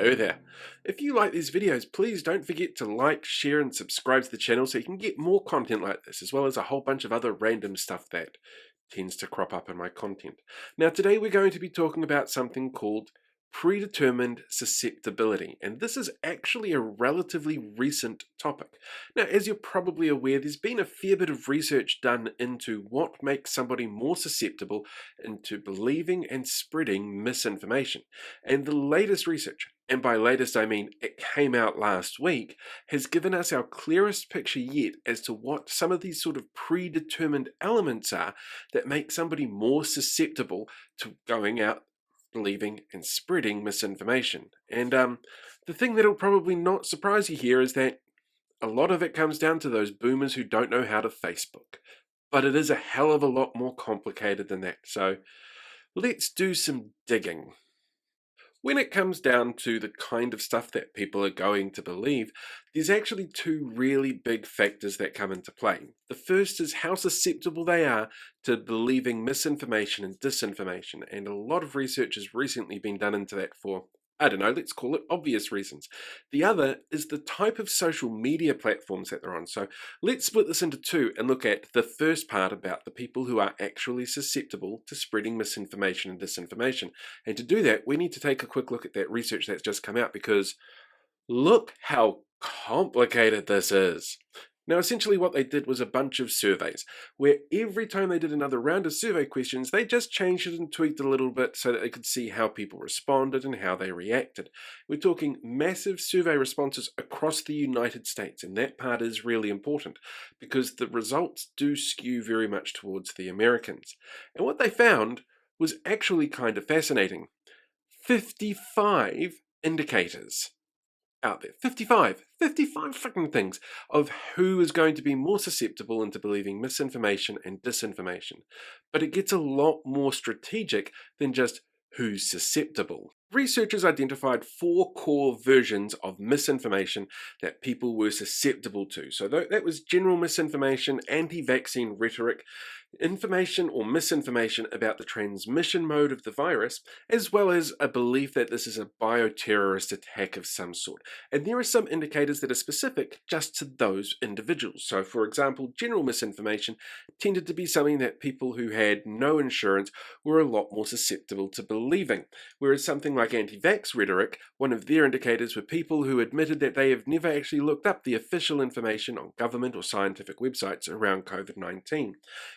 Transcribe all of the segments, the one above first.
Hello there. If you like these videos, please don't forget to like, share and subscribe to the channel so you can get more content like this, as well as a whole bunch of other random stuff that tends to crop up in my content. Now today we're going to be talking about something called predetermined susceptibility, and this is actually a relatively recent topic. Now, as you're probably aware, there's been a fair bit of research done into what makes somebody more susceptible into believing and spreading misinformation. And the latest research, and by latest I mean it came out last week, has given us our clearest picture yet as to what some of these sort of predetermined elements are that make somebody more susceptible to going out, believing and spreading misinformation. And the thing that'll probably not surprise you here is that a lot of it comes down to those boomers who don't know how to Facebook. But it is a hell of a lot more complicated than that. So let's do some digging. When it comes down to the kind of stuff that people are going to believe, there's actually two really big factors that come into play. The first is how susceptible they are to believing misinformation and disinformation, and a lot of research has recently been done into that for, I don't know, let's call it obvious reasons. The other is the type of social media platforms that they're on. So let's split this into two and look at the first part about the people who are actually susceptible to spreading misinformation and disinformation. And to do that, we need to take a quick look at that research that's just come out, because look how complicated this is. Now, essentially what they did was a bunch of surveys, where every time they did another round of survey questions, they just changed it and tweaked it a little bit so that they could see how people responded and how they reacted. We're talking massive survey responses across the United States, and that part is really important because the results do skew very much towards the Americans. And what they found was actually kind of fascinating. 55 indicators out there. 55 fucking things of who is going to be more susceptible into believing misinformation and disinformation. But it gets a lot more strategic than just who's susceptible. Researchers identified 4 core versions of misinformation that people were susceptible to. So that was general misinformation, anti-vaccine rhetoric, information or misinformation about the transmission mode of the virus, as well as a belief that this is a bioterrorist attack of some sort. And there are some indicators that are specific just to those individuals. So for example, general misinformation tended to be something that people who had no insurance were a lot more susceptible to believing, whereas something like anti-vax rhetoric, one of their indicators were people who admitted that they have never actually looked up the official information on government or scientific websites around COVID-19.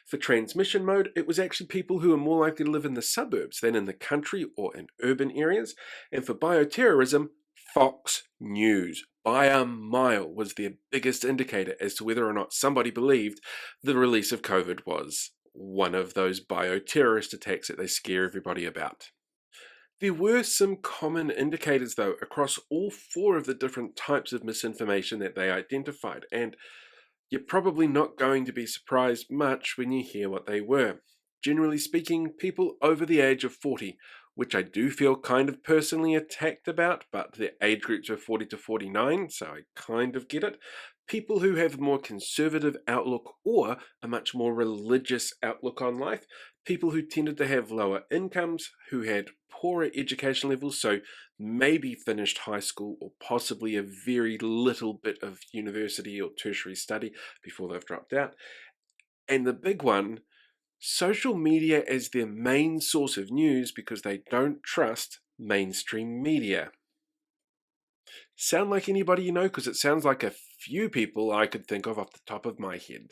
For transmission mode, it was actually people who are more likely to live in the suburbs than in the country or in urban areas. And for bioterrorism, Fox News, by a mile, was their biggest indicator as to whether or not somebody believed the release of COVID was one of those bioterrorist attacks that they scare everybody about. There were some common indicators, though, across all 4 of the different types of misinformation that they identified, and you're probably not going to be surprised much when you hear what they were. Generally speaking, people over the age of 40, which I do feel kind of personally attacked about, but their age groups are 40 to 49, so I kind of get it. People who have a more conservative outlook or a much more religious outlook on life. People who tended to have lower incomes, who had poorer education levels, so maybe finished high school or possibly a very little bit of university or tertiary study before they've dropped out. And the big one, social media as their main source of news because they don't trust mainstream media. Sound like anybody you know? Because it sounds like a few people I could think of off the top of my head.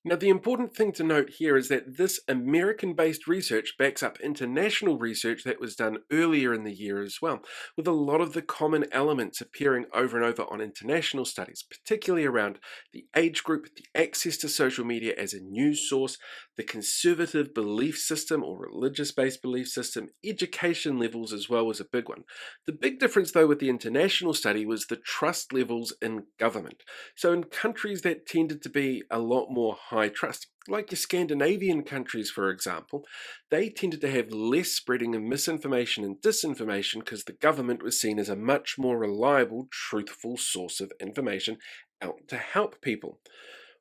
Now, the important thing to note here is that this American-based research backs up international research that was done earlier in the year as well, with a lot of the common elements appearing over and over on international studies, particularly around the age group, the access to social media as a news source, the conservative belief system or religious-based belief system, education levels as well was a big one. The big difference, though, with the international study was the trust levels in government. So in countries that tended to be a lot more high trust, like your Scandinavian countries, for example, they tended to have less spreading of misinformation and disinformation because the government was seen as a much more reliable, truthful source of information out to help people.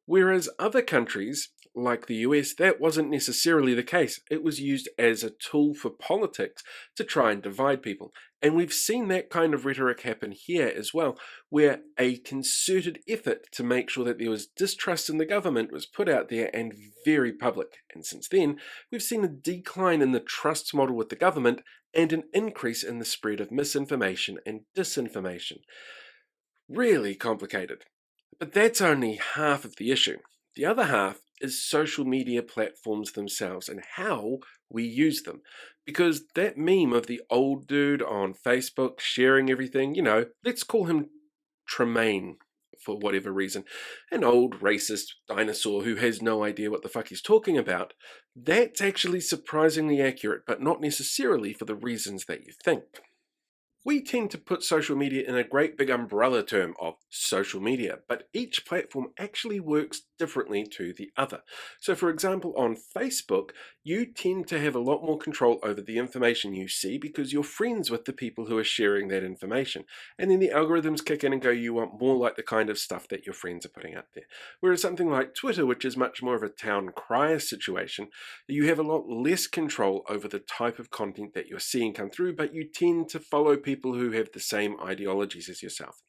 Whereas other countries, like the US, that wasn't necessarily the case. It was used as a tool for politics to try and divide people. And we've seen that kind of rhetoric happen here as well, where a concerted effort to make sure that there was distrust in the government was put out there and very public. And since then, we've seen a decline in the trust model with the government and an increase in the spread of misinformation and disinformation. Really complicated. But that's only half of the issue. The other half is social media platforms themselves and how we use them. Because that meme of the old dude on Facebook sharing everything, let's call him Tremaine for whatever reason, an old racist dinosaur who has no idea what the fuck he's talking about, that's actually surprisingly accurate, but not necessarily for the reasons that you think. We tend to put social media in a great big umbrella term of social media, but each platform actually works differently to the other. So for example, on Facebook, you tend to have a lot more control over the information you see because you're friends with the people who are sharing that information. And then the algorithms kick in and go, you want more like the kind of stuff that your friends are putting out there. Whereas something like Twitter, which is much more of a town crier situation, you have a lot less control over the type of content that you're seeing come through, but you tend to follow people who have the same ideologies as yourself.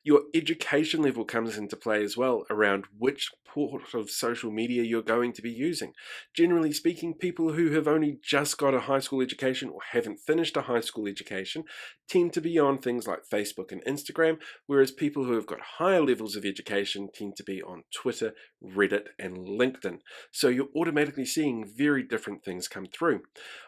Your education level comes into play as well around which port of social media you're going to be using. Generally speaking, people who have only just got a high school education or haven't finished a high school education tend to be on things like Facebook and Instagram, whereas people who have got higher levels of education tend to be on Twitter, Reddit, and LinkedIn. So you're automatically seeing very different things come through.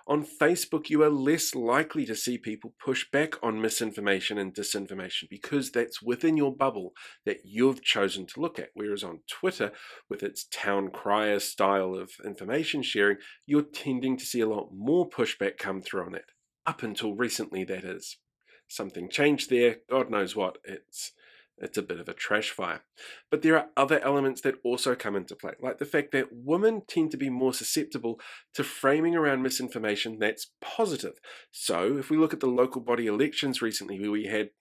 On Facebook, you are less likely to see people push back on misinformation and disinformation because that's within your bubble that you've chosen to look at. Whereas on Twitter, with its town crier style of information sharing, you're tending to see a lot more pushback come through on it. Up until recently, that is. Something changed there, God knows what. It's a bit of a trash fire. But there are other elements that also come into play, like the fact that women tend to be more susceptible to framing around misinformation that's positive. So if we look at the local body elections recently, where we had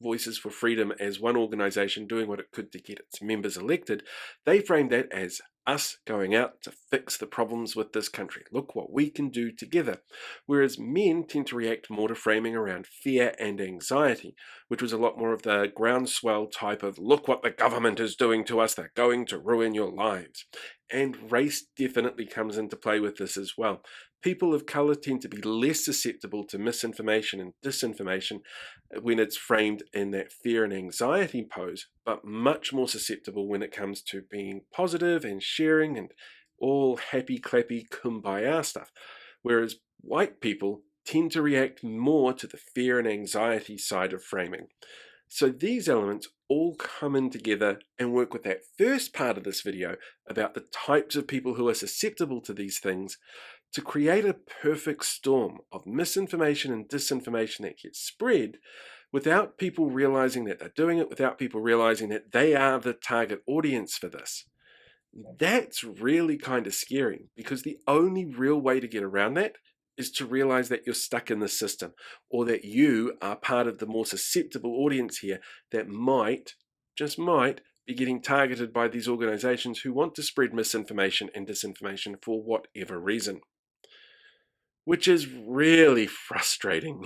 Voices for Freedom as one organisation doing what it could to get its members elected, they framed that as us going out to fix the problems with this country. Look what we can do together. Whereas men tend to react more to framing around fear and anxiety, which was a lot more of the groundswell type of, look what the government is doing to us, they're going to ruin your lives. And race definitely comes into play with this as well. People of colour tend to be less susceptible to misinformation and disinformation when it's framed in that fear and anxiety pose, but much more susceptible when it comes to being positive and sharing and all happy, clappy, kumbaya stuff. Whereas white people tend to react more to the fear and anxiety side of framing. So these elements all come in together and work with that first part of this video about the types of people who are susceptible to these things to create a perfect storm of misinformation and disinformation that gets spread without people realizing that they're doing it, without people realizing that they are the target audience for this. That's really kind of scary because the only real way to get around that is to realize that you're stuck in the system or that you are part of the more susceptible audience here that might, just might, be getting targeted by these organizations who want to spread misinformation and disinformation for whatever reason. Which is really frustrating.